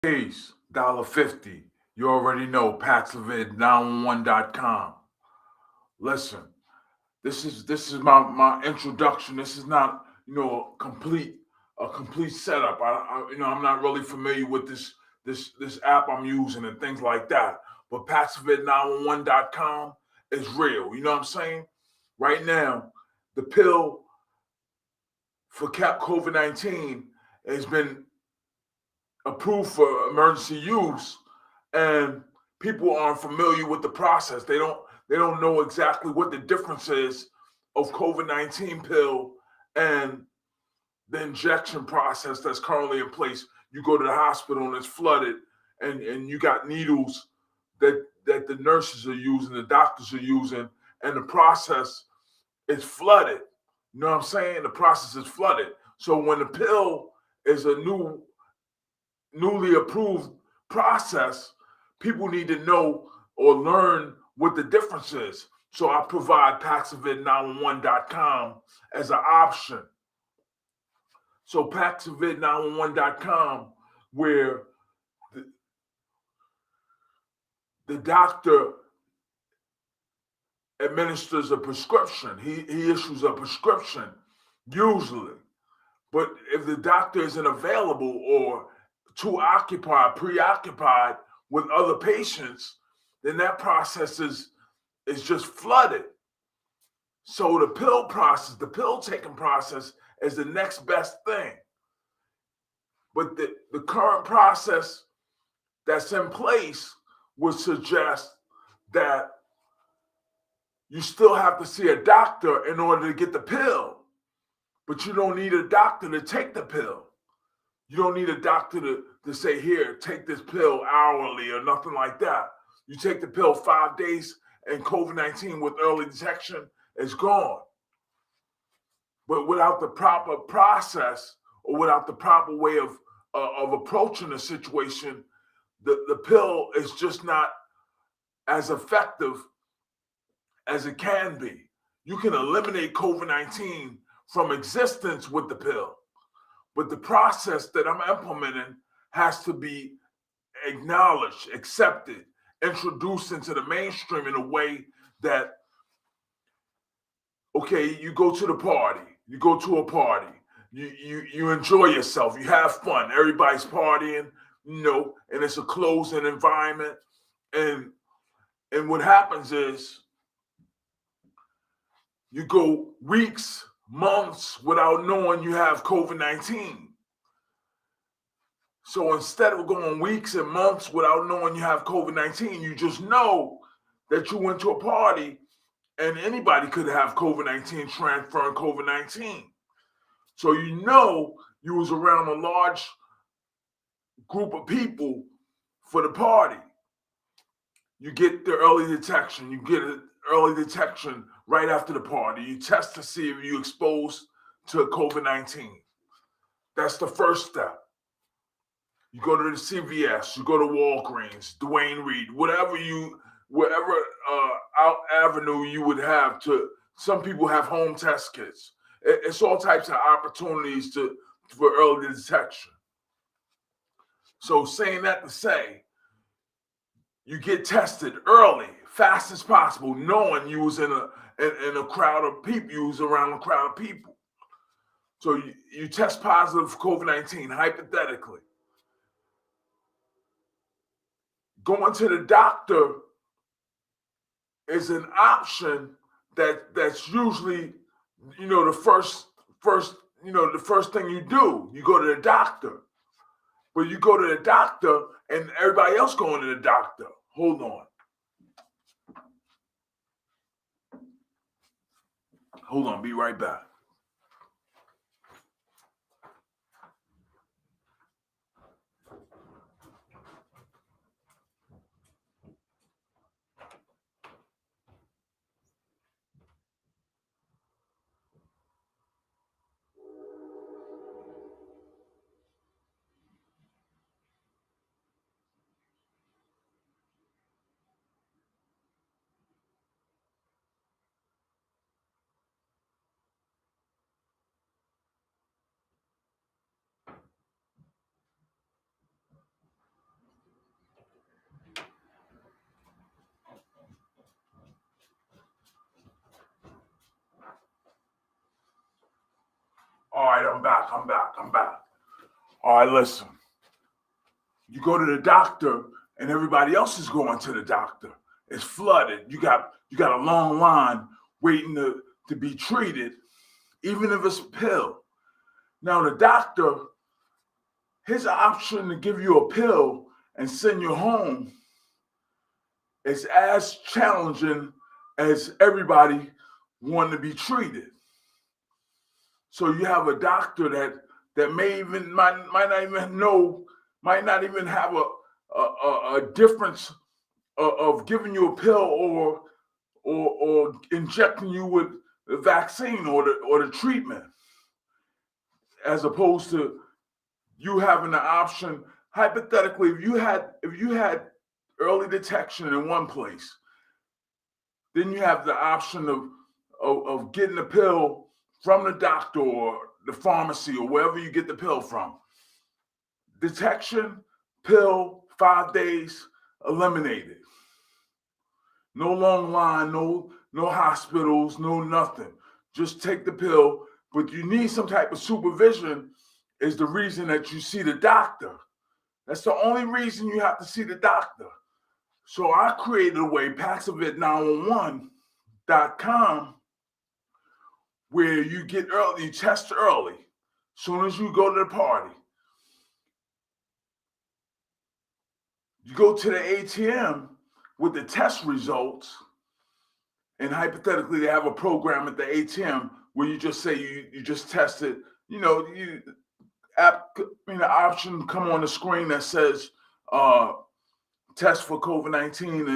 Peace, Dolla50. You already know Paxlovid911.com. Listen, this is my introduction. This is not a complete setup. I'm not really familiar with this app I'm using and things like that. But Paxlovid911.com is real. You know what I'm saying? Right now, the pill for COVID-19 has been approved for emergency use, and people aren't familiar with the process. They don't know exactly what the difference is of COVID-19 pill and the injection process that's currently in place. You go to the hospital and it's flooded, and you got needles that the nurses are using, the doctors are using, and the process is flooded. You know what I'm saying? The process is flooded. So when the pill is a newly approved process, people need to know or learn what the difference is. So I provide Paxlovid911.com as an option. So Paxlovid911.com, where the, the doctor administers a prescription. He issues a prescription, usually. But if the doctor isn't available or preoccupied with other patients, then that process is just flooded. So the pill taking process is the next best thing. But the current process that's in place would suggest that you still have to see a doctor in order to get the pill. But you don't need a doctor to take the pill. You don't need a doctor to say, here, take this pill hourly or nothing like that. You take the pill 5 days, and COVID-19 with early detection is gone. But without the proper process or without the proper way of approaching the situation, the pill is just not as effective as it can be. You can eliminate COVID-19 from existence with the pill, but the process that I'm implementing has to be acknowledged, accepted, introduced into the mainstream in a way that, okay, you go to a party, you enjoy yourself, you have fun, everybody's partying, and it's a closed environment, and what happens is you go weeks, months without knowing you have COVID-19. So instead of going weeks and months without knowing you have COVID-19, you just know that you went to a party and anybody could have COVID-19, transferring COVID-19. So you was around a large group of people for the party. You get the early detection. You get an early detection right after the party. You test to see if you're exposed to COVID-19. That's the first step. You go to the CVS, you go to Walgreens, Dwayne Reed, whatever avenue you would have to. Some people have home test kits. It's all types of opportunities for early detection. So saying that to say, you get tested early, fast as possible, knowing you was in a crowd of people, you was around a crowd of people. So you test positive for COVID-19, hypothetically. Going to the doctor is an option that's usually, the first thing you do. You go to the doctor. But you go to the doctor and everybody else going to the doctor. Hold on. Hold on, be right back. All right, I'm back. All right, listen. You go to the doctor and everybody else is going to the doctor. It's flooded. You got a long line waiting to be treated, even if it's a pill. Now the doctor, his option to give you a pill and send you home is as challenging as everybody wanting to be treated. So you have a doctor that might not even have a difference of giving you a pill or injecting you with the vaccine or the treatment, as opposed to you having the option. Hypothetically, if you had early detection in one place, then you have the option of getting a pill from the doctor or the pharmacy or wherever you get the pill from. Detection, pill, 5 days, eliminated. No long line, no hospitals, no nothing. Just take the pill, but you need some type of supervision is the reason that you see the doctor. That's the only reason you have to see the doctor. So I created a way, Paxlovid911.com, where you get early, you test early. As soon as you go to the party, you go to the ATM with the test results, and hypothetically, they have a program at the ATM where you just say you just test it. The option come on the screen that says test for COVID-19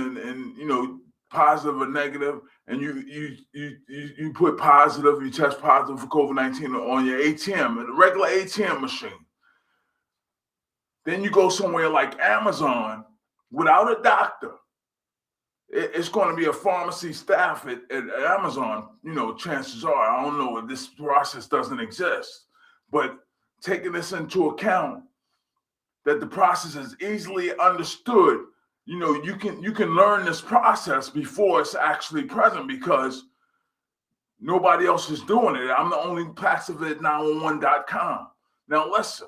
and positive or negative, and you put positive, you test positive for COVID-19 on your ATM, a regular ATM machine. Then you go somewhere like Amazon without a doctor. It's going to be a pharmacy staff at Amazon. Chances are, I don't know if this process doesn't exist, but taking this into account, that the process is easily understood. You can learn this process before it's actually present because nobody else is doing it. I'm the only Paxlovid911.com. Now listen,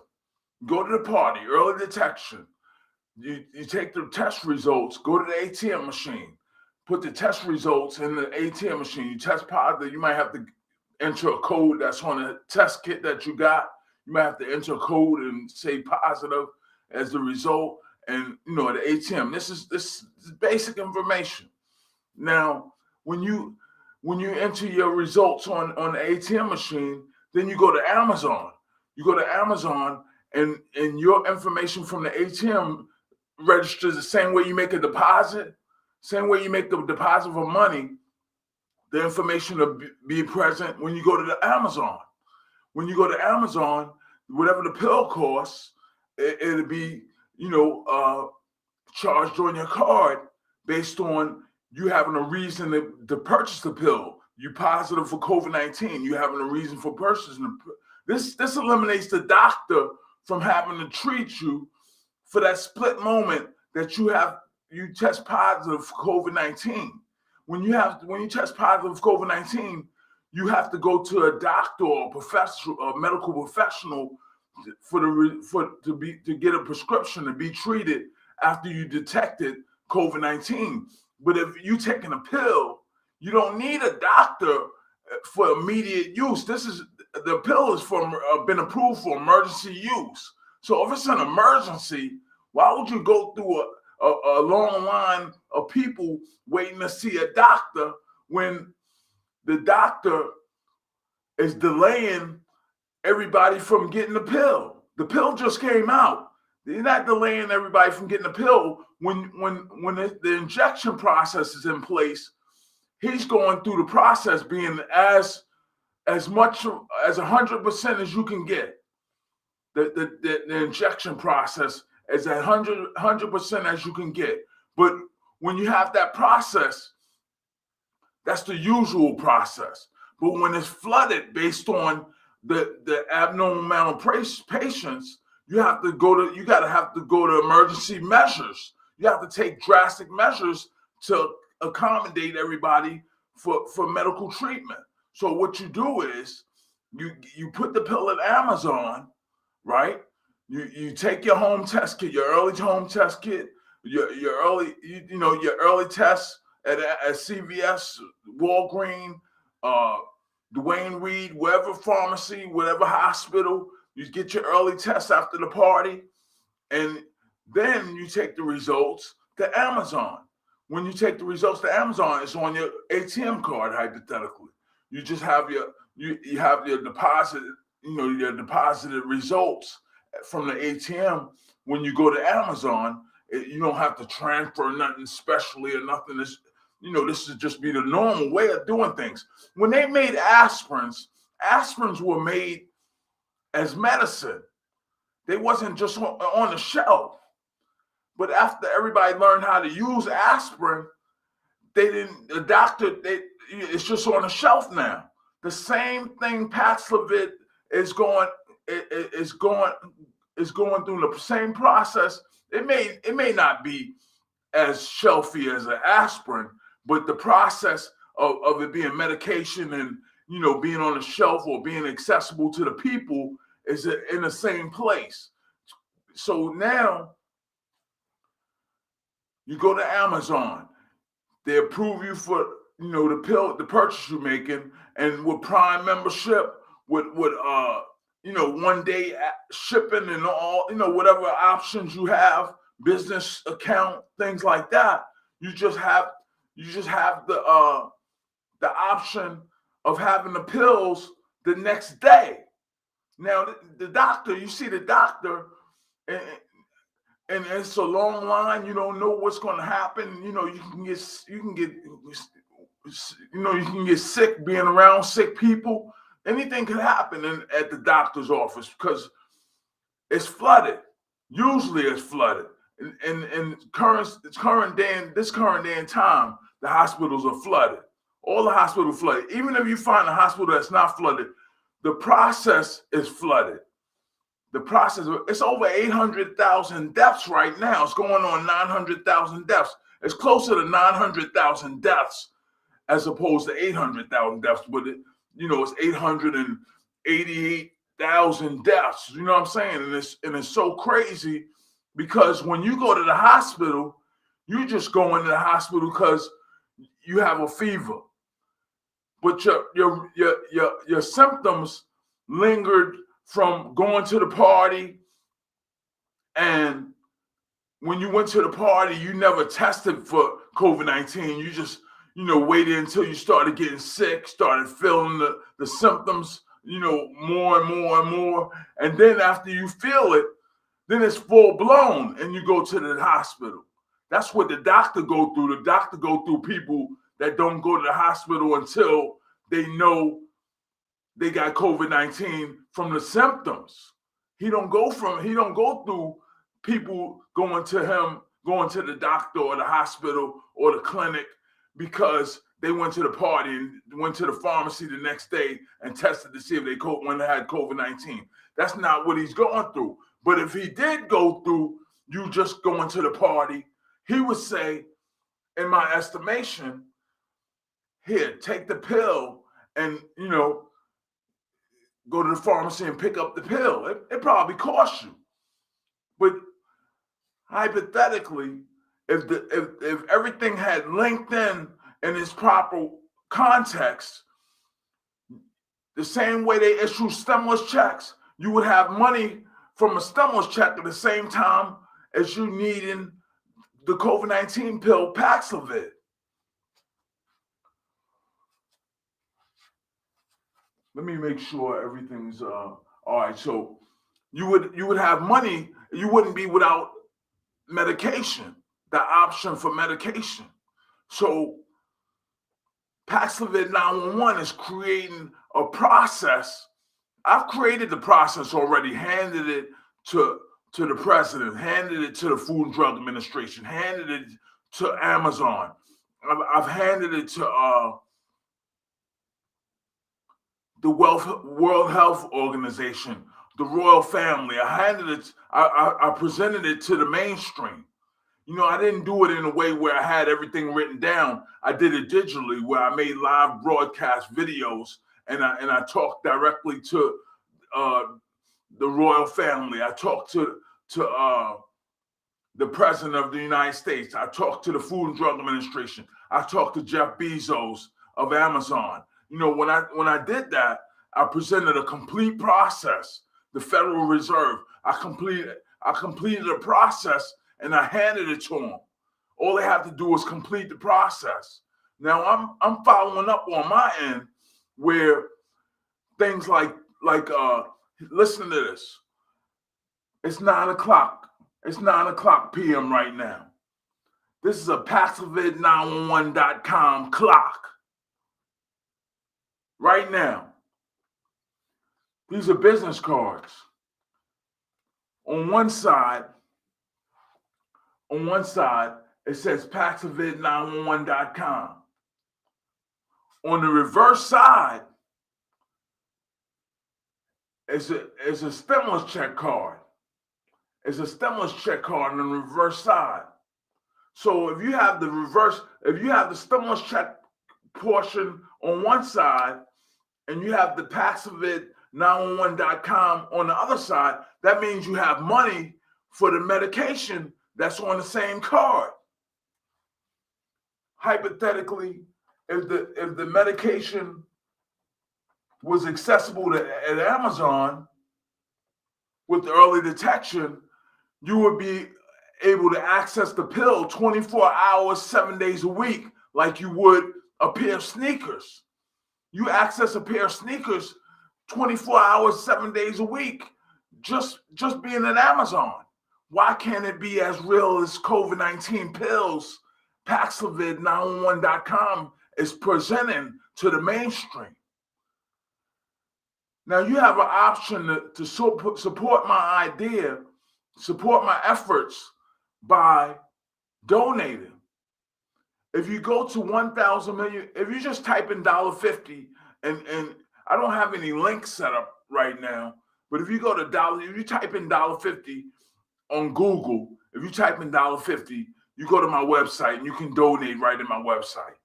go to the party, early detection. You take the test results, go to the ATM machine, put the test results in the ATM machine. You test positive, you might have to enter a code that's on the test kit that you got. You might have to enter a code and say positive as the result. And the ATM, this is basic information. Now, when you enter your results on the ATM machine, then you go to Amazon. You go to Amazon and your information from the ATM registers the same way you make a deposit, same way you make the deposit for money. The information will be present when you go to the Amazon. When you go to Amazon, whatever the pill costs, it'll be charged on your card based on you having a reason to purchase the pill. You positive for COVID-19, you having a reason for purchasing the pill. This eliminates the doctor from having to treat you for that split moment that you test positive for COVID-19. When you test positive for COVID-19, you have to go to a doctor or a medical professional to get a prescription to be treated after you detected COVID-19. But if you're taking a pill, you don't need a doctor for immediate use. The pill is been approved for emergency use. So if it's an emergency, why would you go through a long line of people waiting to see a doctor when the doctor is delaying everybody from getting the pill? The pill just came out. They're not delaying everybody from getting the pill. When the injection process is in place, he's going through the process being as much as 100% as you can get. The injection process is 100% as you can get. But when you have that process, that's the usual process. But when it's flooded based on the abnormal amount of patients, you got to go to emergency measures. You have to take drastic measures to accommodate everybody for medical treatment. So what you do is You put the pill at Amazon, right? You take your home test kit, your early home test kit, your early your early tests at CVS, Walgreens, uh, Dwayne Reed, wherever pharmacy, whatever hospital. You get your early tests after the party, and then you take the results to Amazon. When you take the results to Amazon, it's on your ATM card, hypothetically. You just have you have your deposit, your deposited results from the ATM. When you go to Amazon, you don't have to transfer nothing specially or nothing. This would just be the normal way of doing things. When they made aspirins were made as medicine. They wasn't just on the shelf. But after everybody learned how to use aspirin, it's just on the shelf now. The same thing Paxlovid is going through the same process. It may not be as shelfy as an aspirin, but the process of it being medication and being on the shelf or being accessible to the people is in the same place. So now you go to Amazon, they approve you for the purchase you're making, and with Prime membership, with 1 day shipping and all whatever options you have, business account, things like that. You just have the option of having the pills the next day. Now the doctor, you see the doctor, and it's a long line. You don't know what's going to happen. You can get sick being around sick people. Anything could happen at the doctor's office because it's flooded. Usually it's flooded. In current day and time, the hospitals are flooded. All the hospitals flooded. Even if you find a hospital that's not flooded, the process is flooded. The process, it's over 800,000 deaths right now. It's going on 900,000 deaths. It's closer to 900,000 deaths as opposed to 800,000 deaths, but it's 888,000 deaths. You know what I'm saying? And it's so crazy because when you go to the hospital, you just go into the hospital because you have a fever, but your symptoms lingered from going to the party, and when you went to the party, you never tested for COVID-19. You just, waited until you started getting sick, started feeling the symptoms, more and more and more. And then after you feel it, then it's full blown and you go to the hospital. That's what the doctor go through. The doctor go through people that don't go to the hospital until they know they got COVID-19 from the symptoms. He don't go through people going to the doctor or the hospital or the clinic because they went to the party and went to the pharmacy the next day and tested to see if they had COVID-19. That's not what he's going through. But if he did go through you just going to the party, he would say, in my estimation, here, take the pill and, go to the pharmacy and pick up the pill. It probably costs you. But hypothetically, if everything had linked in its proper context, the same way they issue stimulus checks, you would have money from a stimulus check at the same time as you needing the COVID-19 pill Paxlovid. Let me make sure everything's all right. So you would have money. You wouldn't be without medication, the option for medication. So Paxlovid911 is creating a process. I've created the process already, handed it to the president, handed it to the Food and Drug Administration, handed it to Amazon. I've handed it to the World Health Organization, the royal family. I presented it to the mainstream. I didn't do it in a way where I had everything written down. I did it digitally, where I made live broadcast videos and I talked directly to the royal family. I talked to the president of the United States. I talked to the Food and Drug Administration. I talked to Jeff Bezos of Amazon. You know, when I did that, I presented a complete process. The Federal Reserve. I completed a process and I handed it to them. All they have to do is complete the process. Now I'm following up on my end where things like listen to this. It's 9 o'clock. It's 9 o'clock p.m. right now. This is a Paxlovid911.com clock. Right now. These are business cards. On one side, it says Paxlovid911.com. On the reverse side, is a stimulus check card. It's a stimulus check card on the reverse side. So if you have the stimulus check portion on one side, and you have the Paxlovid911.com on the other side, that means you have money for the medication that's on the same card. Hypothetically, if the medication was accessible at Amazon with the early detection, you would be able to access the pill 24 hours, 7 days a week, like you would a pair of sneakers. You access a pair of sneakers 24 hours, 7 days a week, just being at Amazon. Why can't it be as real as COVID-19 pills Paxlovid911.com is presenting to the mainstream? Now you have an option to support my idea, support my efforts by donating. If you go to 1,000 million, if you just type in Dolla50, and I don't have any links set up right now, but if you go to if you type in Dolla50 on Google, if you type in Dolla50, you go to my website and you can donate right in my website.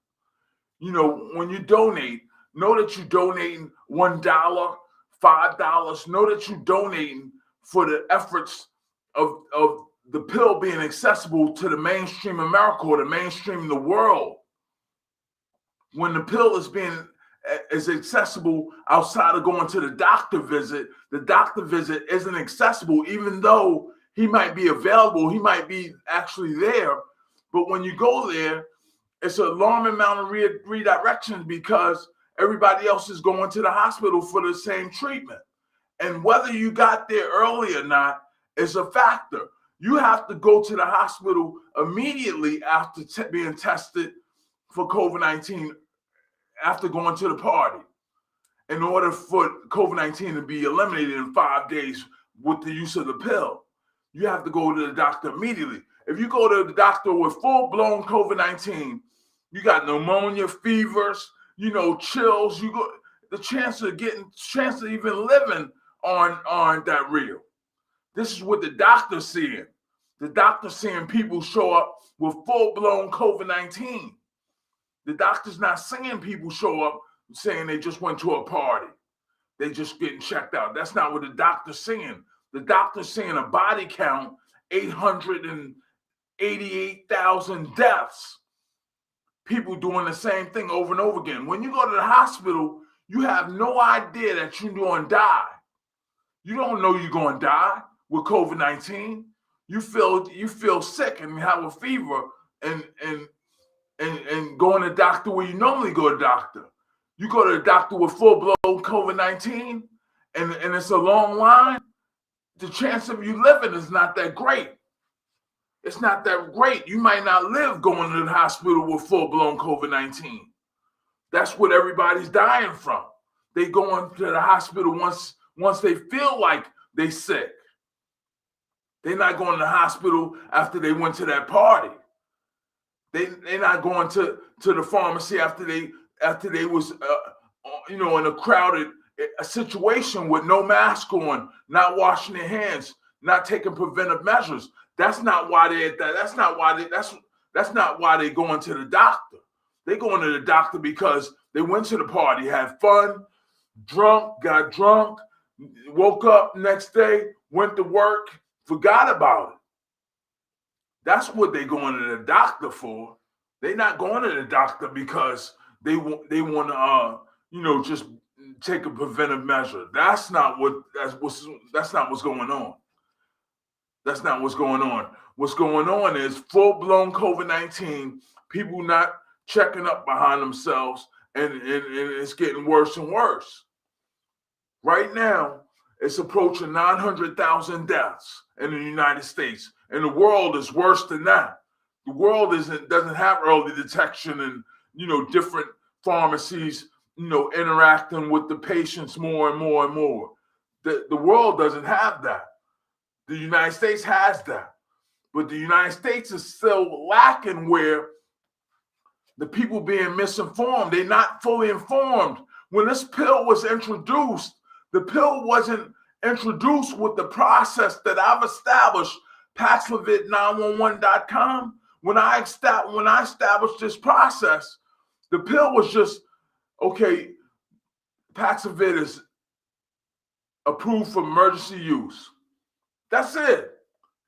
You know, when you donate, know that you're donating $1, $5. Know that you're donating for the efforts of the pill being accessible to the mainstream America or the mainstream the world. When the pill is accessible outside of going to the doctor visit isn't accessible, even though he might be available, he might be actually there. But when you go there, it's an alarming amount of redirections because everybody else is going to the hospital for the same treatment. And whether you got there early or not is a factor. You have to go to the hospital immediately after being tested for COVID-19, after going to the party, in order for COVID-19 to be eliminated in 5 days with the use of the pill. You have to go to the doctor immediately. If you go to the doctor with full-blown COVID-19, you got pneumonia, fevers, chills. The chance of even living aren't that real. This is what the doctor's seeing. The doctor's seeing people show up with full-blown COVID-19. The doctor's not seeing people show up saying they just went to a party. They just getting checked out. That's not what the doctor's seeing. The doctor's seeing a body count, 888,000 deaths. People doing the same thing over and over again. When you go to the hospital, you have no idea that you're going to die. You don't know you're going to die with COVID-19. You feel sick and have a fever and going to the doctor where you normally go to the doctor. You go to the doctor with full-blown COVID-19 and it's a long line. The chance of you living is not that great. It's not that great. You might not live going to the hospital with full-blown COVID-19. That's what everybody's dying from. They go into the hospital once they feel like they sick. They're not going to the hospital after they went to that party. They're not going to the pharmacy after they was in a crowded situation with no mask on, not washing their hands, not taking preventive measures. That's not why they going to the doctor. They going to the doctor because they went to the party, had fun, got drunk, woke up next day, went to work, forgot about it. That's what they're going to the doctor for. They're not going to the doctor because they want to just take a preventive measure. That's not what's going on. That's not what's going on. What's going on is full-blown COVID-19, people not checking up behind themselves, and it's getting worse and worse. Right now, it's approaching 900,000 deaths in the United States, and the world is worse than that. The world doesn't have early detection and different pharmacies interacting with the patients more and more and more. The world doesn't have that. The United States has that, but the United States is still lacking where the people being misinformed, they're not fully informed. When this pill was introduced, the pill wasn't introduced with the process that I've established, Paxlovid911.com. When I established this process, the pill was just, okay, Paxlovid is approved for emergency use. That's it.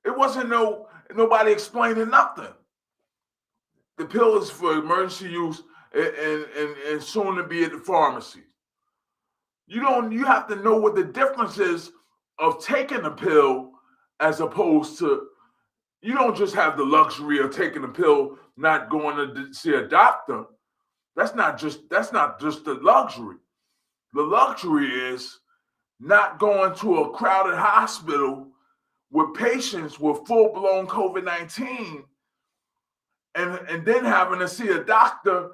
It wasn't nobody explaining nothing. The pill is for emergency use and soon to be at the pharmacy. You have to know what the difference is of taking a pill as opposed to, you don't just have the luxury of taking a pill, not going to see a doctor. That's not just the luxury. The luxury is not going to a crowded hospital with patients with full-blown COVID-19 and then having to see a doctor,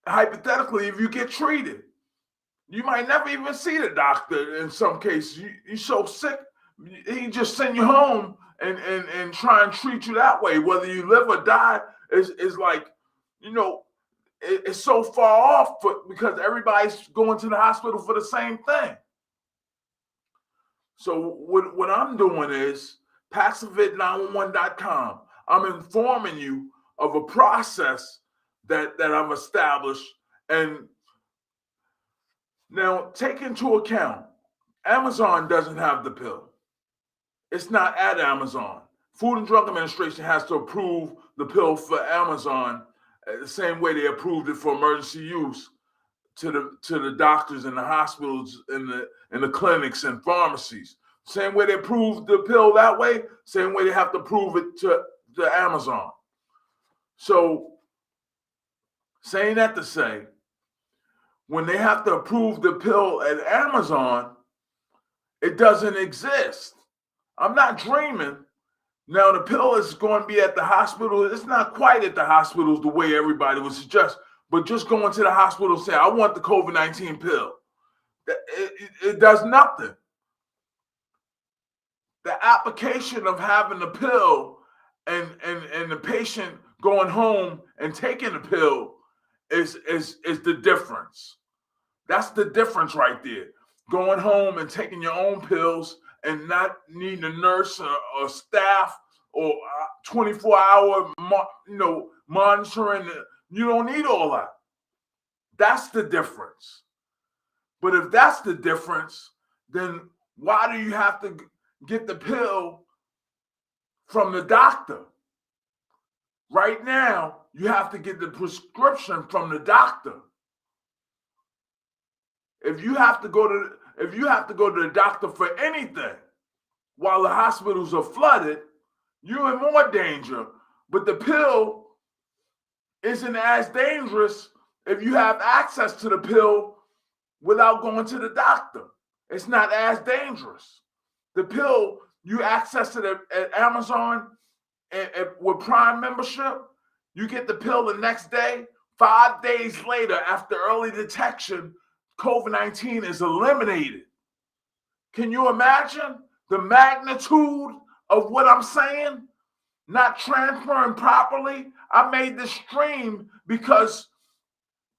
hypothetically, if you get treated. You might never even see the doctor in some cases. You're so sick, he just send you home and try and treat you that way. Whether you live or die is like, it's so far off because everybody's going to the hospital for the same thing. So what I'm doing is Paxlovid911.com. I'm informing you of a process that I've established. And now take into account, Amazon doesn't have the pill. It's not at Amazon. Food and Drug Administration has to approve the pill for Amazon the same way they approved it for emergency use to the doctors and the hospitals and the clinics and pharmacies. Same way they approved the pill that way, same way they have to prove it to Amazon. So saying that to say, when they have to approve the pill at Amazon, it doesn't exist. I'm not dreaming. Now the pill is going to be at the hospital. It's not quite at the hospitals the way everybody would suggest, but just going to the hospital and say, I want the COVID-19 pill. It does nothing. The application of having the pill and the patient going home and taking the pill is the difference. That's the difference right there. Going home and taking your own pills and not needing a nurse or staff or 24-hour monitoring. You don't need all that. That's the difference. But if that's the difference, then why do you have to get the pill from the doctor? Right now, you have to get the prescription from the doctor. If you have to go to the doctor for anything while the hospitals are flooded, you're in more danger. But the pill isn't as dangerous if you have access to the pill without going to the doctor. It's not as dangerous. The pill, you access it at Amazon with Prime membership, you get the pill the next day. 5 days later, after early detection, COVID-19 is eliminated. Can you imagine the magnitude of what I'm saying? Not transferring properly. I made this stream because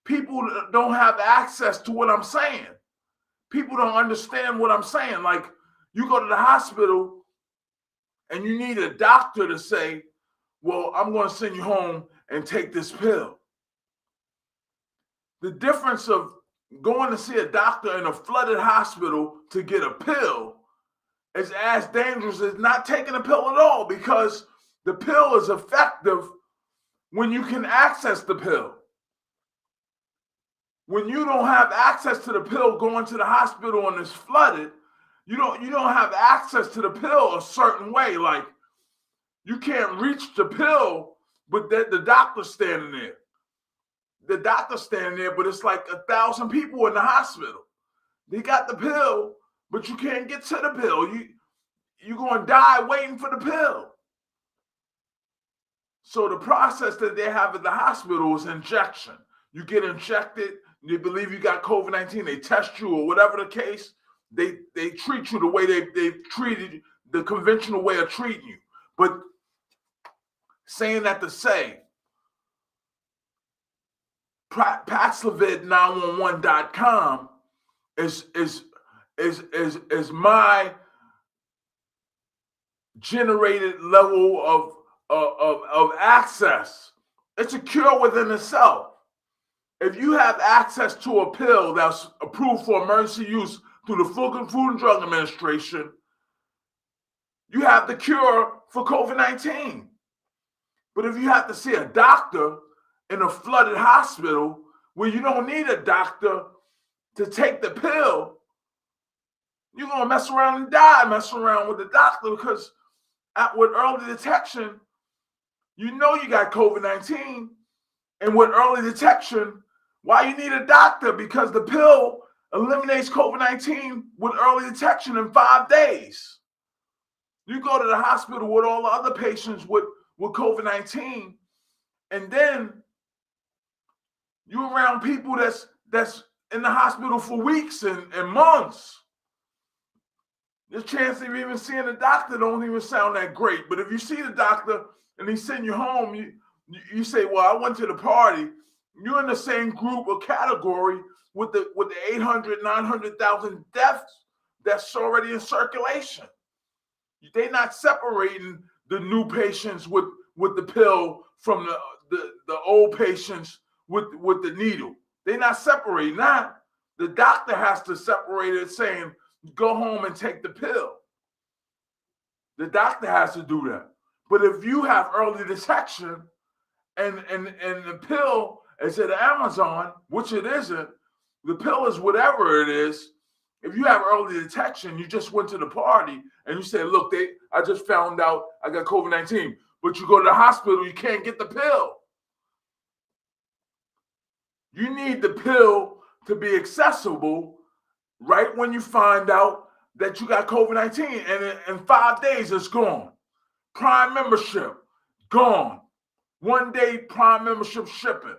people don't have access to what I'm saying. People don't understand what I'm saying. Like, you go to the hospital and you need a doctor to say, well, I'm going to send you home and take this pill. The difference of going to see a doctor in a flooded hospital to get a pill is as dangerous as not taking a pill at all, because the pill is effective when you can access the pill. When you don't have access to the pill, going to the hospital and it's flooded, you don't have access to the pill a certain way. Like, you can't reach the pill, but the doctor's standing there. The doctor's standing there, but it's like 1,000 people in the hospital. They got the pill, but you can't get to the pill. You're going to die waiting for the pill. So the process that they have at the hospital is injection. You get injected, they believe you got COVID-19, they test you or whatever the case, they treat you the way they've treated you, the conventional way of treating you. But saying that to say, Paxlovid911.com is my generated level of access. It's a cure within itself. If you have access to a pill that's approved for emergency use through the Food and Drug Administration, you have the cure for COVID-19. But if you have to see a doctor in a flooded hospital where you don't need a doctor to take the pill, you're going to mess around and die messing around with the doctor, because with early detection, you know you got COVID-19. And with early detection, why you need a doctor? Because the pill eliminates COVID-19 with early detection in 5 days. You go to the hospital with all the other patients with COVID-19, and then you're around people that's in the hospital for weeks and months. The chance of even seeing a doctor don't even sound that great. But if you see the doctor and he send you home, you say, well, I went to the party. You're in the same group or category with the 800, 900,000 deaths that's already in circulation. They're not separating the new patients with the pill from the old patients with the needle. They're not separating that. The doctor has to separate it, saying, go home and take the pill. The doctor has to do that. But if you have early detection and the pill is at Amazon, which it isn't, the pill is whatever it is. If you have early detection, you just went to the party and you say, look, I just found out I got COVID-19. But you go to the hospital, you can't get the pill. You need the pill to be accessible right when you find out that you got COVID-19. And in 5 days, it's gone. Prime membership, gone. 1 day Prime membership shipping.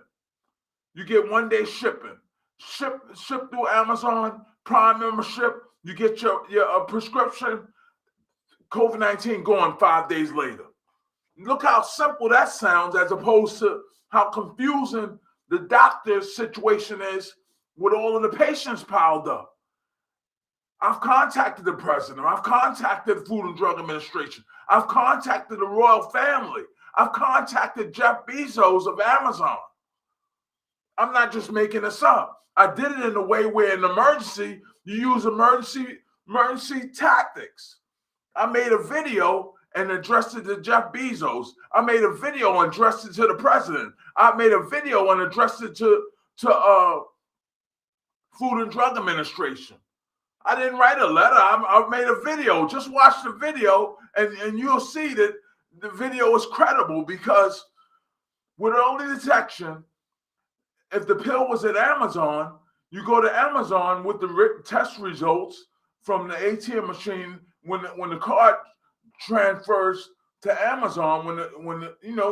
You get 1 day shipping. Ship through Amazon, Prime membership. You get your prescription. COVID-19 gone 5 days later. Look how simple that sounds, as opposed to how confusing the doctor's situation is with all of the patients piled up. I've contacted the president. I've contacted the Food and Drug Administration. I've contacted the royal family. I've contacted Jeff Bezos of Amazon. I'm not just making this up. I did it in a way where in emergency, you use emergency tactics. I made a video and addressed it to Jeff Bezos. I made a video and addressed it to the president. I made a video and addressed it to Food and Drug Administration. I didn't write a letter. I made a video. Just watch the video and you'll see that the video is credible, because with early detection, if the pill was at Amazon, you go to Amazon with the test results from the ATM machine. When the card transfers to Amazon, when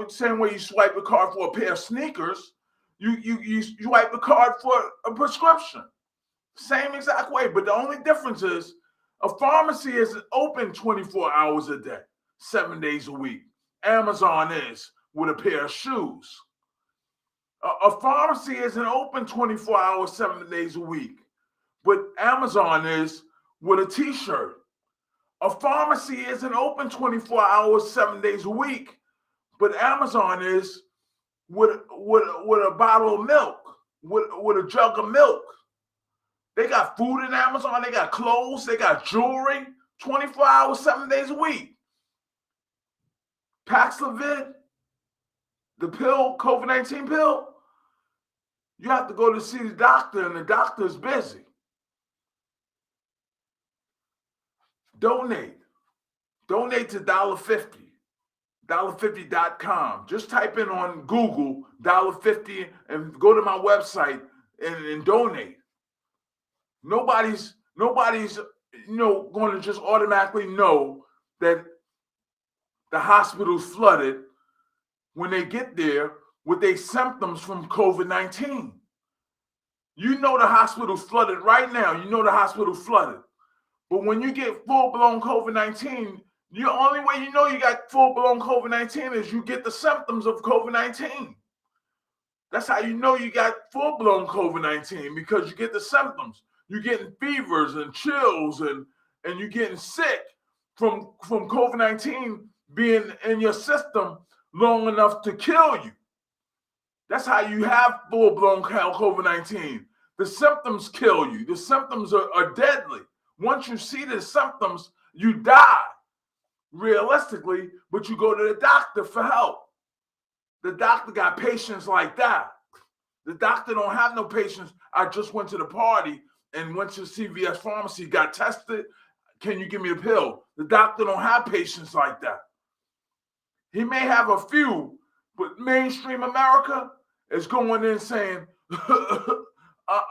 same way you swipe the card for a pair of sneakers, you swipe the card for a prescription. Same exact way, but the only difference is a pharmacy is open 24 hours a day, 7 days a week. Amazon is with a pair of shoes. A pharmacy isn't open 24 hours, 7 days a week, but Amazon is with a t-shirt. A pharmacy isn't open 24 hours, 7 days a week, but Amazon is with a bottle of milk, with a jug of milk. They got food in Amazon. They got clothes. They got jewelry. 24 hours, 7 days a week. Paxlovid, the pill, COVID-19 pill, you have to go to see the doctor, and the doctor's busy. Donate. Donate to Dolla50. Dolla50.com. Just type in on Google Dolla50 and go to my website and donate. Nobody's going to just automatically know that the hospital's flooded when they get there with their symptoms from COVID-19. You know the hospital's flooded right now. You know the hospital's flooded. But when you get full-blown COVID-19, the only way you know you got full-blown COVID-19 is you get the symptoms of COVID-19. That's how you know you got full-blown COVID-19, because you get the symptoms. You're getting fevers and chills, and you're getting sick from COVID-19 being in your system long enough to kill you. That's how you have full-blown COVID-19. The symptoms kill you. The symptoms are deadly. Once you see the symptoms, you die, realistically, but you go to the doctor for help. The doctor got patients like that. The doctor don't have no patients. I just went to the party and went to CVS pharmacy, got tested. Can you give me a pill? The doctor don't have patients like that. He may have a few, but mainstream America is going in saying, I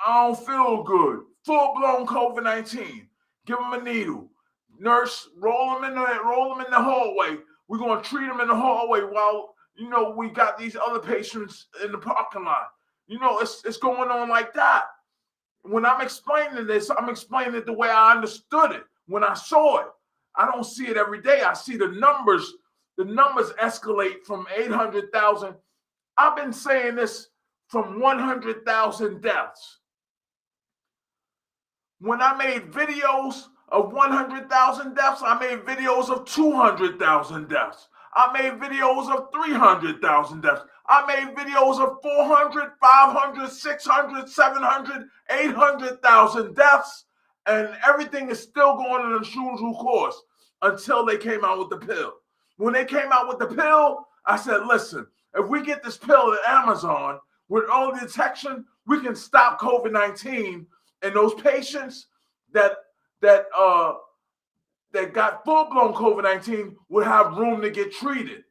don't feel good. Full-blown COVID-19. Give him a needle. Nurse, roll him in the hallway. We're going to treat him in the hallway while, we got these other patients in the parking lot. It's going on like that. When I'm explaining this, I'm explaining it the way I understood it. When I saw it, I don't see it every day. I see the numbers. The numbers escalate from 800,000. I've been saying this from 100,000 deaths. When I made videos of 100,000 deaths, I made videos of 200,000 deaths. I made videos of 300,000 deaths. I made videos of 400, 500, 600, 700, 800,000 deaths, and everything is still going on its usual course until they came out with the pill. When they came out with the pill, I said, listen, if we get this pill at Amazon with early detection, we can stop COVID-19, and those patients that got full-blown COVID-19 would have room to get treated.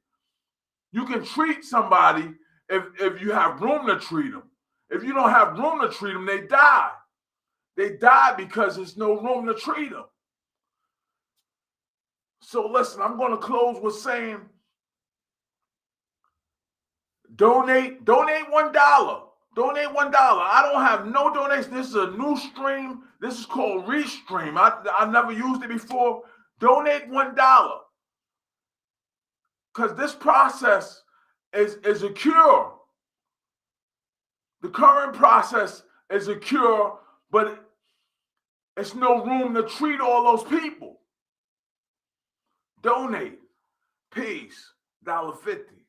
You can treat somebody if you have room to treat them. If you don't have room to treat them, they die. They die because there's no room to treat them. So listen, I'm going to close with saying, donate $1. Donate $1. I don't have no donation. This is a new stream. This is called Restream. I never used it before. Donate $1. Because this process is a cure. The current process is a cure, but it's no room to treat all those people. Donate. Peace. Dolla50.